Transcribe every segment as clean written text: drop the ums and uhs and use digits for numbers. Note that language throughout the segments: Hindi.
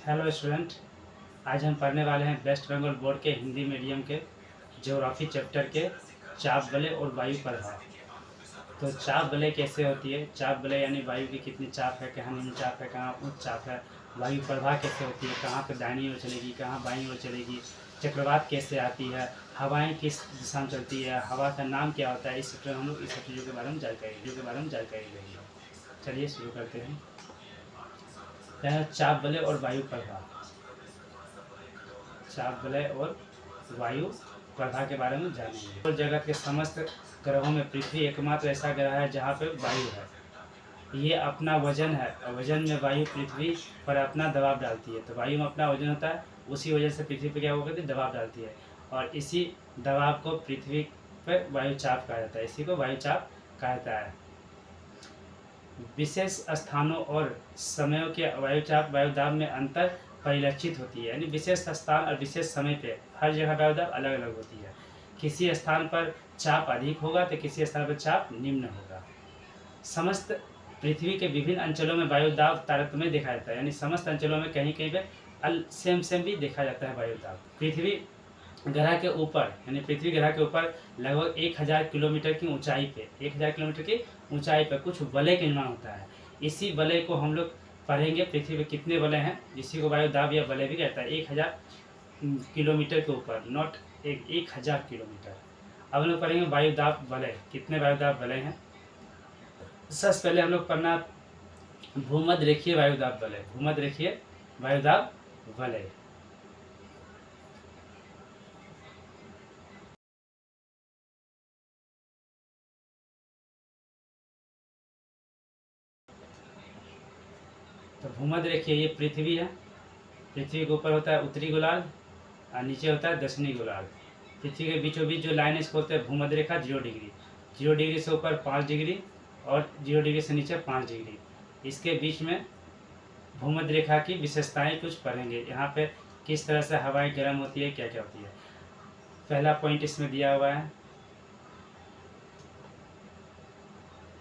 हेलो स्टूडेंट, आज हम पढ़ने वाले हैं वेस्ट बंगाल बोर्ड के हिंदी मीडियम के ज्योग्राफी चैप्टर के चाप बले और वायु प्रभाव। तो चाप बले कैसे होती है, चाप बले यानी वायु की कितनी चाप है, कहाँ निम्न चाप है, कहाँ उच्च चाप है, वायु प्रभाव कैसे होती है, कहाँ पर दाहिनी ओर चलेगी, कहाँ बाईं ओर चलेगी, चक्रवात कैसे आती है, हवाएं किस दिशा में चलती है, हवा का नाम क्या होता है, इस चैप्टर में हम लोग इस सब चीज़ों के बारे में जानकारी लेंगे। चलिए शुरू करते हैं। पहला चाप बले और वायु प्रभाव। चाप वलय और वायु प्रभाव के बारे में जानेंगे। और जगत के समस्त ग्रहों में पृथ्वी एकमात्र ऐसा ग्रह है जहाँ पे वायु है। ये अपना वजन है और वजन में वायु पृथ्वी पर अपना दबाव डालती है। तो वायु में अपना वजन होता है, उसी वजह से पृथ्वी पर क्या होगा, दबाव डालती है और इसी दबाव को पृथ्वी पर वायु चाप कहा जाता है। इसी को वायु चाप कहा जाता है। विशेष स्थानों और समयों के वायुचाप वायुदाब में अंतर परिलक्षित होती है। यानी विशेष स्थान और विशेष समय पे हर जगह वायुदाब अलग अलग होती है। किसी स्थान पर चाप अधिक होगा तो किसी स्थान पर चाप निम्न होगा। समस्त पृथ्वी के विभिन्न अंचलों में वायुदाब तारतम्य देखा जाता है। यानी समस्त अंचलों में कहीं कहीं पे सेम भी देखा जाता है वायुदाब। पृथ्वी ग्रह के ऊपर यानी पृथ्वी ग्रह के ऊपर लगभग 1000 किलोमीटर की ऊंचाई पे 1000 किलोमीटर की ऊंचाई पर कुछ वलय का निर्माण होता है। इसी वलय को हम लोग पढ़ेंगे। पृथ्वी पे कितने वलय हैं, इसी को वायुदाब या वलय भी कहता है। 1000 किलोमीटर के ऊपर, नॉट 1000 किलोमीटर। अब हम लोग पढ़ेंगे वायुदाब वलय। कितने वायुदाब वलय हैं? सबसे पहले हम लोग पढ़ना भूमध्य रेखीय वायुदाब वलय। भूमध्य रेखीय वायुदाब वलय। तो भूमध्य रेखीय ये पृथ्वी है। पृथ्वी के ऊपर होता है उत्तरी गोलार्ध और नीचे होता है दक्षिणी गोलार्ध। पृथ्वी के बीचों बीच जो लाइन इसको होता है भूमध्य रेखा 0 डिग्री। 0 डिग्री से ऊपर 5 डिग्री और 0 डिग्री से नीचे 5 डिग्री। इसके बीच में भूमध्य रेखा की विशेषताएं कुछ पढ़ेंगे। यहाँ पे किस तरह से हवाएं गर्म होती है, क्या क्या होती है। पहला पॉइंट इसमें दिया हुआ है।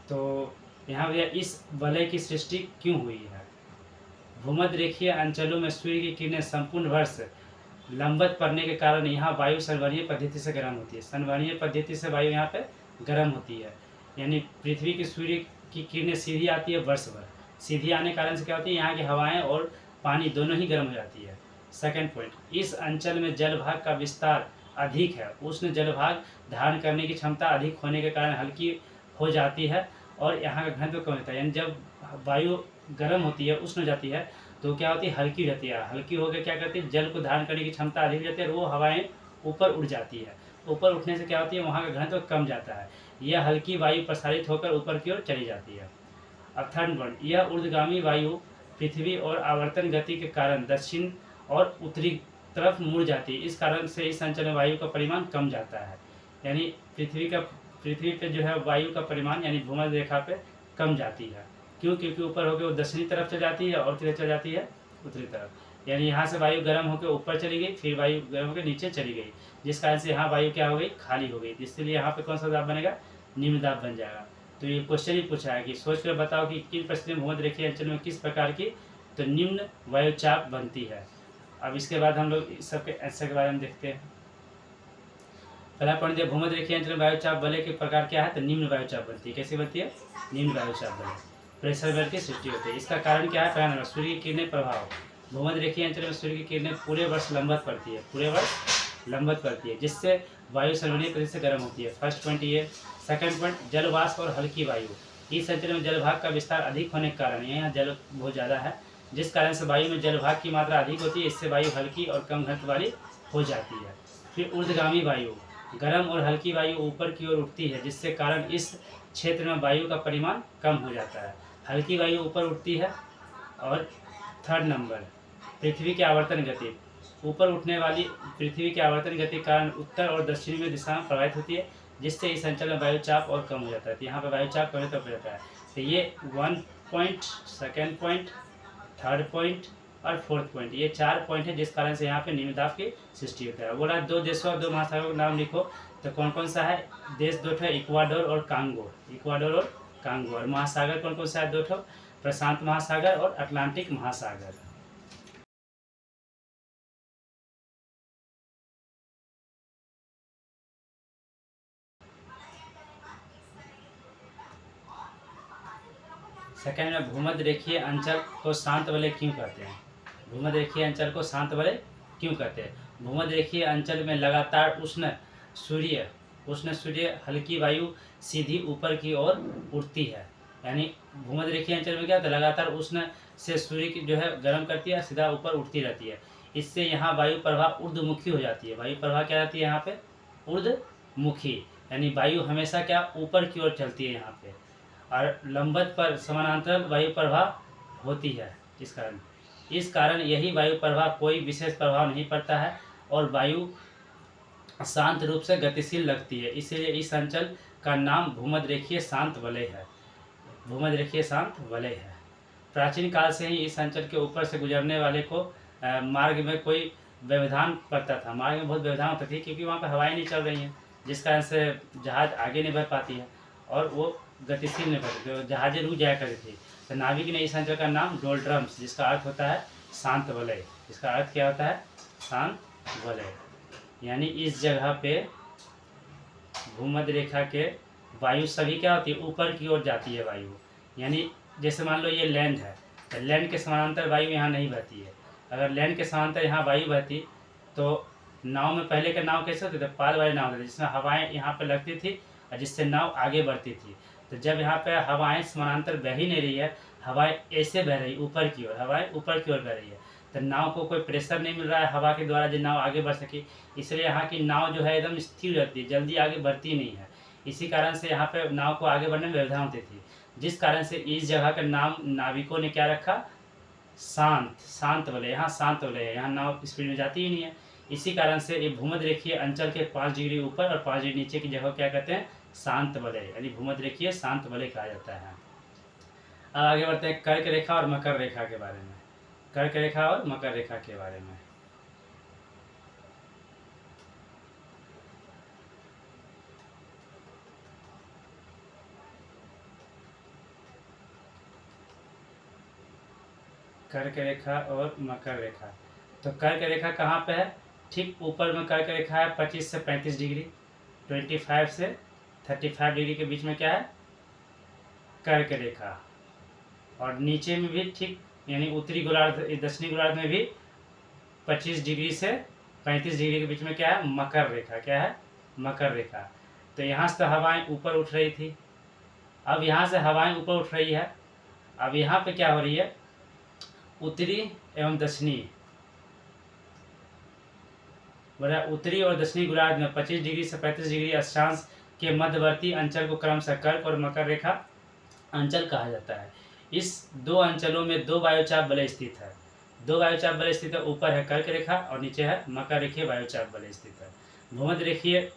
तो यहाँ पे इस वलय की सृष्टि क्यों हुई है? भूमध्य रेखीय अंचलों में सूर्य की किरणें संपूर्ण वर्ष लंबवत पड़ने के कारण यहाँ वायु संवहनीय पद्धति से गर्म होती है। संवहनीय पद्धति से वायु यहाँ पे गर्म होती है। यानी पृथ्वी की सूर्य की किरणें सीधी आती है वर्ष भर। सीधी आने के कारण से क्या होती है, यहाँ की हवाएं और पानी दोनों ही गर्म हो जाती है। सेकंड पॉइंट, इस अंचल में जलभाग का विस्तार अधिक है। उष्ण जलभाग धारण करने की क्षमता अधिक होने के कारण हल्की हो जाती है और यहाँ का घनत्व कम होता है। यानी जब वायु गर्म होती है, उष्ण हो जाती है, तो क्या होती है, हल्की रहती है। हल्की होकर क्या करती है, जल को धारण करने की क्षमता अधिक हो जाती है और वो हवाएं ऊपर उड़ जाती है। ऊपर उठने से क्या होती है, वहाँ का घनत्व कम जाता है। यह हल्की वायु प्रसारित होकर ऊपर की ओर चली जाती है। अब थर्ड पॉइंट, यह ऊर्ध्वगामी वायु पृथ्वी और आवर्तन गति के कारण दक्षिण और उत्तरी तरफ मुड़ जाती है। इस कारण से इस अंचल में वायु का परिमाण कम जाता है। यानी पृथ्वी पे जो है वायु का परिमाण यानी भूमध्य रेखा पे कम जाती है। क्यों? क्योंकि ऊपर होकर वो दक्षिणी तरफ चल जाती है और किधर चल जाती है, उत्तरी तरफ। यानी यहाँ से वायु गर्म होकर ऊपर चली गई, फिर वायु गर्म होकर नीचे चली गई, जिस कारण से यहाँ वायु क्या हो गई, खाली हो गई। इसलिए यहाँ पे कौन सा दाब बनेगा, निम्न दाब बन जाएगा। तो ये क्वेश्चन ही पूछा है कि सोच कर बताओ कि किन परिस्थिति में भूमध्य रेखीय अंचल में किस प्रकार की तो निम्न वायुचाप बनती है। अब इसके बाद हम लोग इस सबके आंसर के बारे में देखते हैं। पहला पॉइंट दिया, भूमध्य रेखीय अंचल में वायुचाप वलय के प्रकार क्या है, तो निम्न वायुचाप बनती है। कैसे बनती है, निम्न वायुचाप वलय। प्रेशर वेल की सृष्टि होती है। इसका कारण क्या है, पहला नंबर सूर्य की किरणें प्रभाव। भूमध्य रेखीय अंचल में सूर्य की किरणें पूरे वर्ष लंबवत पड़ती है, पूरे वर्ष लंबवत पड़ती है, जिससे वायु संवहनीय पद्धति से गर्म होती है। फर्स्ट पॉइंट ये। सेकंड पॉइंट, जलवाष्प और हल्की वायु। इस अंचल में जलभाग का विस्तार अधिक होने के कारण यहाँ जल बहुत ज़्यादा है, जिस कारण से वायु में जलभाग की मात्रा अधिक होती है। इससे वायु हल्की और कम घनत्व वाली हो जाती है। फिर ऊर्ध्वगामी वायु, गर्म और हल्की वायु ऊपर की ओर उठती है, जिससे कारण इस क्षेत्र में वायु का परिमाण कम हो जाता है। हल्की वायु ऊपर उठती है। और थर्ड नंबर, पृथ्वी की आवर्तन गति। ऊपर उठने वाली पृथ्वी की आवर्तन गति के कारण उत्तर और दक्षिण में दिशा में प्रभावित होती है, जिससे इस अंचल में वायुचाप और कम हो जाता है। तो यहाँ पर वायुचाप कम हो जाता है। तो ये 1 point, second point, third point और फोर्थ पॉइंट, ये 4 पॉइंट है जिस कारण से यहाँ पे निम्न दाब की सृष्टि होता है। बोला 2 देशों और 2 महासागरों का नाम लिखो, तो कौन कौन सा है? देश 2 ठो, इक्वाडोर और कांगो। इक्वाडोर और कांगो। और महासागर कौन कौन सा है? 2 ठो, प्रशांत महासागर और अटलांटिक महासागर। सेकंड में भूमध्य रेखीय अंचल को शांत वलय क्यों कहते हैं? भूमध्य रेखीय अंचल को शांत वलय क्यों कहते हैं? भूमध्य रेखीय अंचल में लगातार उष्ण सूर्य हल्की वायु सीधी ऊपर की ओर उठती है। यानी भूमध्य रेखीय अंचल में क्या होता है, लगातार उष्ण से सूर्य की जो है गर्म करती है, सीधा ऊपर उठती रहती है। इससे यहाँ वायु प्रवाह ऊर्ध्वमुखी हो जाती है। वायु प्रवाह क्या रहती है यहाँ पे? ऊर्ध्वमुखी, यानी वायु हमेशा क्या ऊपर की ओर चलती है यहाँ पे, और लंबवत पर समानांतर वायु प्रवाह होती है। इस कारण यही वायु प्रवाह कोई विशेष प्रभाव नहीं पड़ता है और वायु शांत रूप से गतिशील लगती है। इसलिए इस अंचल का नाम भूमध्य रेखीय शांत वलय है। भूमध्य रेखीय शांत वलय है। प्राचीन काल से ही इस अंचल के ऊपर से गुजरने वाले को मार्ग में कोई व्यवधान पड़ता था। मार्ग में बहुत व्यवधान होती थी क्योंकि वहाँ पर हवाएं नहीं चल रही हैं, जिस कारण से जहाज आगे नहीं बढ़ पाती है और वो गतिशील नहीं बढ़ती थी, जहाजें रुक जाया करती थी। तो नाविक ने इस अंचल का नाम डोल्ड्रम्स, जिसका अर्थ होता है शांत वलय। इसका अर्थ क्या होता है? शांत वलय। यानी इस जगह पे भूमध्य रेखा के वायु सभी क्या होती है? ऊपर की ओर जाती है वायु। यानी जैसे मान लो ये लैंड है, तो लैंड के समानांतर वायु यहाँ नहीं बहती है। अगर लैंड के समानांतर यहाँ वायु बहती तो नाव में पहले के नाव कैसे होते थे? पाल वाले नाव होते थे, जिसमें हवाएं यहाँ पे लगती थी और जिससे नाव आगे बढ़ती थी। तो जब यहाँ पे हवाएं समानांतर बह ही नहीं रही है, हवाएं ऐसे बह रही ऊपर की ओर, हवाएं ऊपर की ओर बह रही है, तो नाव को कोई प्रेशर नहीं मिल रहा है हवा के द्वारा जो नाव आगे बढ़ सके। इसलिए यहाँ की नाव जो है एकदम स्थिर रहती है, जल्दी आगे बढ़ती नहीं है। इसी कारण से यहाँ पे नाव को आगे बढ़ने में व्यवधान होती थी, जिस कारण से इस जगह का नाम नाविकों ने क्या रखा? शांत वलय। यहाँ शांत वलय है, यहाँ नाव स्पीड में जाती ही नहीं है। इसी कारण से ये भूमध्य रेखीय अंचल के 5 डिग्री ऊपर और 5 डिग्री नीचे की जगह क्या कहते हैं? शांत वलय, यानी भूमध्य रेखीय शांत वलय कहा जाता है। अब आगे बढ़ते हैं कर्क रेखा और मकर रेखा के बारे में। कर्क रेखा और मकर रेखा के बारे में। कर्क रेखा और मकर रेखा। तो कर्क रेखा कहाँ पे है? ठीक ऊपर में कर्क रेखा है 25 से 35 डिग्री, 25 से 35 डिग्री के बीच में क्या है? कर्क रेखा। और नीचे में भी ठीक, यानी उत्तरी गोलार्ध दक्षिणी गोलार्ध में भी 25 डिग्री से 35 डिग्री के बीच में क्या है? मकर रेखा। क्या है? मकर रेखा। तो यहाँ से हवाएं ऊपर उठ रही थी, अब यहाँ से हवाएं ऊपर उठ रही है। अब यहाँ पे क्या हो रही है? उत्तरी एवं दक्षिणी, बोला उत्तरी और दक्षिणी गोलार्ध में 25 डिग्री से 35 डिग्री अक्षांश के मध्यवर्ती अंचल को क्रमशः कर्क और मकर रेखा अंचल कहा जाता है। इस दो अंचलों में 2 वायुचाप वलय स्थित है। 2 वायुचाप वलय स्थित है, ऊपर है कर्क रेखा और नीचे है मकर रेखीय वायुचाप वलय स्थित है। भूमध्य रेखीय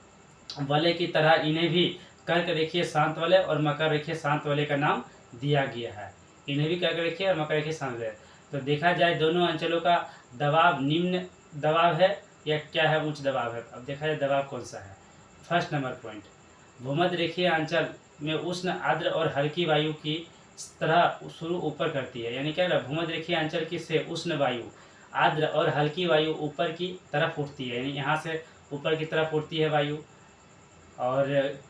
वलय की तरह इन्हें भी कर्क रेखीय शांत वलय और मकर रेखीय शांत वलय का नाम दिया गया है। इन्हें भी कर्क रेखीय और मकर रेखीय शांत वलय। तो देखा जाए दोनों अंचलों का दबाव निम्न दबाव है या क्या है? उच्च दबाव है। अब देखा जाए दबाव कौन सा है। फर्स्ट नंबर पॉइंट, भूमध्य रेखीय अंचल में उष्ण आर्द्र और हल्की वायु की तरह शुरू ऊपर करती है। यानी क्या है? भूमध्य रेखीय अंचल की से उष्ण वायु, आर्द्र और हल्की वायु ऊपर की तरफ उठती है। यानी यहाँ से ऊपर की तरफ उठती है वायु और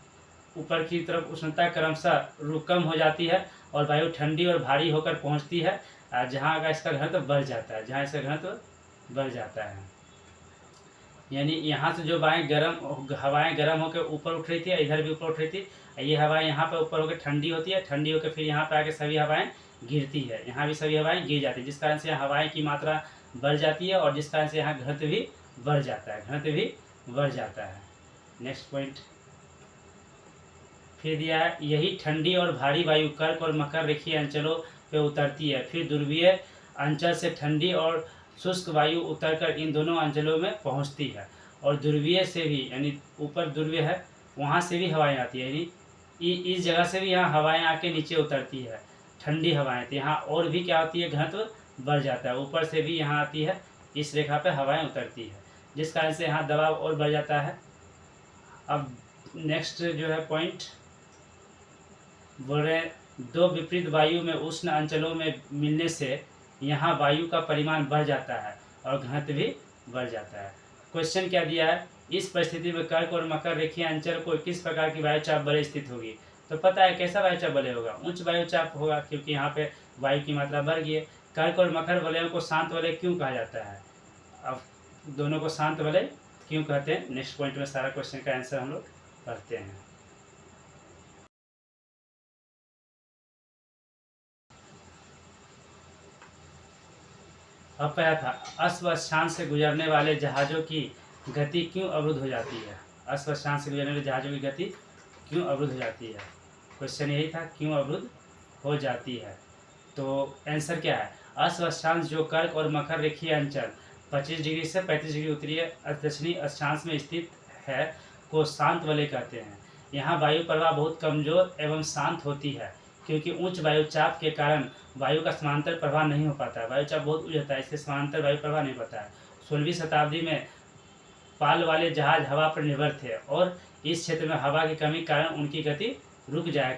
ऊपर की तरफ उष्णता क्रमशः कम हो जाती है और वायु ठंडी और भारी होकर पहुँचती है जहाँ का इसका घनत्व बढ़ जाता है, जहाँ इसका घनत्व बढ़ जाता है। यानी यहाँ से जो हवाएं गर्म होकर ऊपर उठ रही थी, इधर भी ऊपर उठ रही थी, ये हवाएं यहाँ पे ऊपर होकर ठंडी होती है, ठंडी होकर फिर यहाँ पे आके सभी हवाएं गिरती है, यहाँ भी सभी हवाएं गिर जाती है, जिस कारण से हवाएं की मात्रा बढ़ जाती है और जिस कारण से यहाँ घनत्व भी बढ़ जाता है, घनत्व भी बढ़ जाता है। नेक्स्ट पॉइंट फिर दिया है, यही ठंडी और भारी वायु कर्क और मकर रेखीय अंचलों पे उतरती है, फिर ध्रुवीय अंचल से ठंडी और शुष्क वायु उतरकर इन दोनों अंचलों में पहुंचती है और ध्रुवीय से भी, यानी ऊपर ध्रुवीय है वहाँ से भी हवाएं आती है, यानी इस जगह से भी यहाँ हवाएं आके नीचे उतरती है, ठंडी हवाएं। तो यहाँ और भी क्या होती है? घनत्व बढ़ जाता है, ऊपर से भी यहाँ आती है, इस रेखा पे हवाएं उतरती है, जिस कारण से यहाँ दबाव और बढ़ जाता है। अब नेक्स्ट जो है पॉइंट बोल रहे हैं, 2 विपरीत वायु में उष्ण अंचलों में मिलने से यहाँ वायु का परिमाण बढ़ जाता है और घनत्व भी बढ़ जाता है। क्वेश्चन क्या दिया है? इस परिस्थिति में कर्क और मकर रेखीय अंचल को किस प्रकार की वायुचाप वलय स्थित होगी? तो पता है कैसा वायुचाप वलय होगा, उच्च वायुचाप होगा, क्योंकि यहाँ पे वायु की मात्रा बढ़ गई है। कर्क और मकर वलयों को शांत वलय क्यों कहा जाता है? अब दोनों को शांत वलय क्यों कहते हैं, नेक्स्ट पॉइंट में सारा क्वेश्चन का आंसर हम लोग पढ़ते हैं। अब पहला था, अश्वस्थान से गुजरने वाले जहाज़ों की गति क्यों अवरुद्ध हो जाती है? अश्वस्थान से गुजरने वाले जहाज़ों की गति क्यों अवरुद्ध हो जाती है? क्वेश्चन यही था, क्यों अवरुद्ध हो जाती है। तो आंसर क्या है? अश्वस्थान जो कर्क और मकर रेखीय अंचल 25 डिग्री से 35 डिग्री उत्तरीय दक्षिणी अक्षांश में स्थित है को शांत वलय कहते हैं। यहाँ वायु प्रवाह बहुत कमजोर एवं शांत होती है, क्योंकि उच्च वायुचाप के कारण वायु का समांतर प्रवाह नहीं हो पाता है। वायुचाप बहुत ऊंचा होता है, इससे समांतर वायु प्रवाह नहीं होता है। 16वीं शताब्दी में पाल वाले जहाज हवा पर निर्भर थे और इस क्षेत्र में हवा की कमी के कारण उनकी गति रुक जाया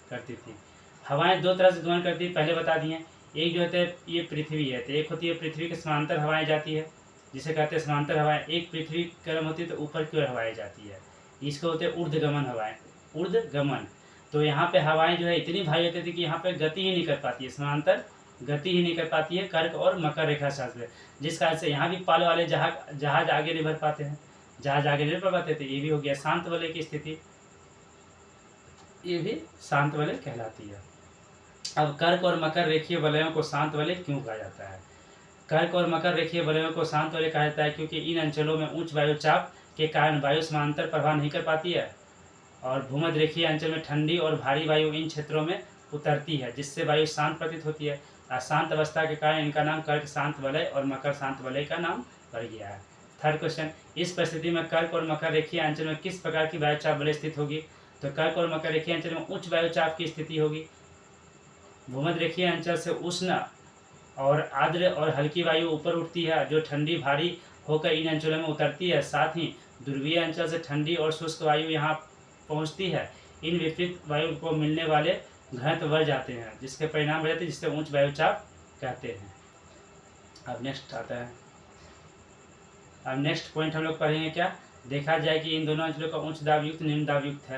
करती थी। हवाएं दो तरह से दोलन करती है, पहले बता दिए। एक जो होता है ये पृथ्वी है, तो एक होती है पृथ्वी के समांतर हवाएं जाती है, जिसे कहते हैं समांतर हवाएं। एक पृथ्वी गर्म होती है तो ऊपर की ओर हवाएं जाती है, इसको होते हैं ऊर्ध्वगमन हवाएं, ऊर्ध्वगमन। तो यहाँ पे हवाएं जो है इतनी भारी होती थी कि यहाँ पे गति ही नहीं कर पाती है, समांतर गति ही नहीं कर पाती है कर्क और मकर रेखा शास्त्र, जिस कारण से यहाँ भी पाल वाले जहाज आगे नहीं बढ़ पाते हैं, जहाज आगे नहीं बढ़ पाते थे। ये भी हो गया शांत वलय की स्थिति, ये भी शांत वलय कहलाती है। अब कर्क और मकर रेखीय वलयों को शांत वलय क्यों कहा जाता है? कर्क और मकर रेखीय वलयों को शांत वलय कहा जाता है क्योंकि इन अंचलों में उच्च वायुचाप के कारण वायु समांतर प्रवाह नहीं कर पाती है और भूमध्य रेखीय अंचल में ठंडी और भारी वायु इन क्षेत्रों में उतरती है, जिससे वायु शांत प्रतीत होती है। अशांत अवस्था के कारण इनका नाम कर्क शांत वलय और मकर शांत वलय का नाम पड़ गया है। थर्ड क्वेश्चन, इस परिस्थिति में कर्क और मकर रेखीय अंचल में किस प्रकार की वायुचाप वलय स्थित होगी? तो कर्क और मकर रेखीय अंचल में उच्च वायुचाप की स्थिति होगी। भूमध्य रेखीय अंचल से उष्ण और आर्द्र और हल्की वायु ऊपर उठती है, जो ठंडी भारी होकर इन अंचलों में उतरती है। साथ ही ध्रुवीय अंचल से ठंडी और शुष्क वायु यहाँ पहुँचती है। इन विपरीत वायु को मिलने वाले घनत्व बढ़ जाते हैं, जिसके परिणाम रहते हैं, जिससे उच्च वायुचाप कहते हैं। अब नेक्स्ट आता है, अब नेक्स्ट पॉइंट हम लोग पढ़ेंगे क्या? देखा जाए कि इन दोनों अंचलों का उच्च दाब युक्त निम्न दाब युक्त है।